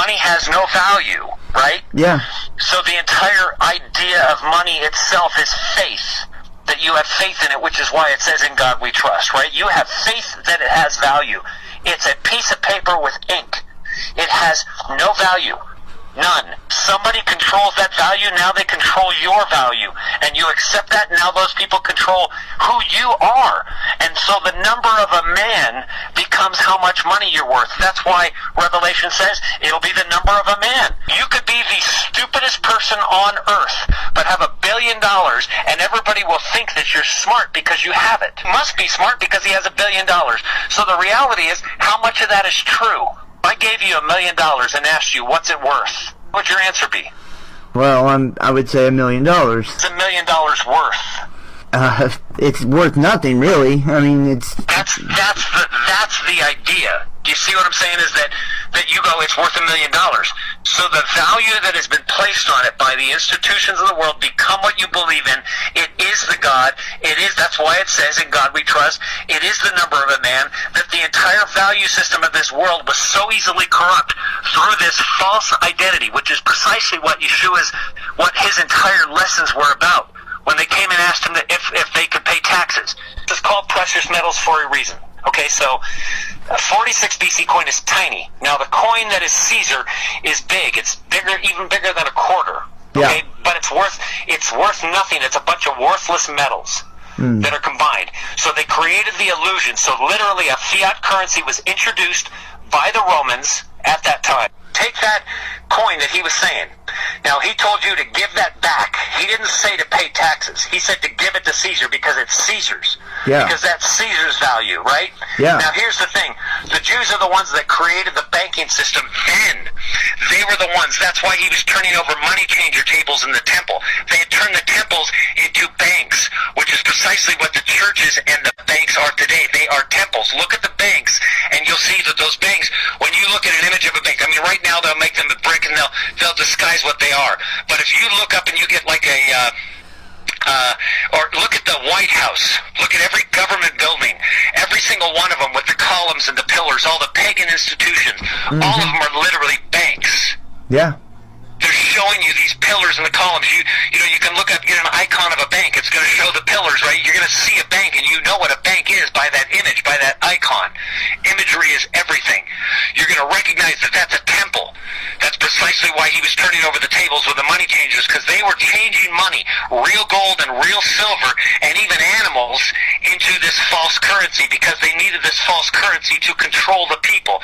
money has no value, right? Yeah. So the entire idea of money itself is faith. That you have faith in it, which is why it says in God we trust, right? You have faith that it has value. It's a piece of paper with ink. It has no value. None. Somebody controls that value, now they control your value. And you accept that, now those people control who you are. And so the number of a man becomes how much money you're worth. That's why Revelation says it'll be the number of a man. You could be the stupidest person on earth, but have $1 billion, and everybody will think that you're smart because you have it. Must be smart because he has $1 billion. So the reality is, how much of that is true? I gave you $1 million and asked you, what's it worth? What would your answer be? Well, I would say $1 million. It's $1 million worth. It's worth nothing, really. I mean, it's... That's the idea. Do you see what I'm saying? Is that you go, it's worth $1 million. So the value that has been placed on it by the institutions of the world become what you believe in. It is the God. That's why it says in God we trust. It is the number of a man. That the entire value system of this world was so easily corrupt through this false identity, which is precisely what what his entire lessons were about. When they came and asked him if they could pay taxes. It's called precious metals for a reason. Okay, so a 46 BC coin is tiny. Now the coin that is Caesar is big. It's bigger, even bigger than a quarter. Okay, yeah. But it's worth nothing. It's a bunch of worthless metals that are combined. So they created the illusion. So literally a fiat currency was introduced by the Romans at that time. Take that coin that he was saying. Now, he told you to give that back. He didn't say to pay taxes. He said to give it to Caesar because it's Caesar's. Yeah. Because that's Caesar's value, right? Yeah. Now, here's the thing. The Jews are the ones that created the banking system then. They were the ones. That's why he was turning over money changer tables in the temple. They had turned the temples into banks, which is precisely what the churches and the banks are today. They are temples. Look at the banks, and you'll see that those banks, when you look at an image of a bank, I mean, right now they'll make them of brick and they'll disguise what they are. But if you look up and you get like or look at the White House, look at every government building, every single one of them with the columns and the pillars, all the pagan institutions, all of them are literally banks. Yeah. They're showing you these pillars and the columns. You know, you can look up, get an icon of a bank. It's going to show the pillars, right? You're going to see a bank, and you know what a bank is by that image, by that icon. Imagery is everything. You're going to recognize that that's a temple. That's precisely why he was turning over the tables with the money changers, because they were changing money, real gold and real silver, and even animals, into this false currency, because they needed this false currency to control the people.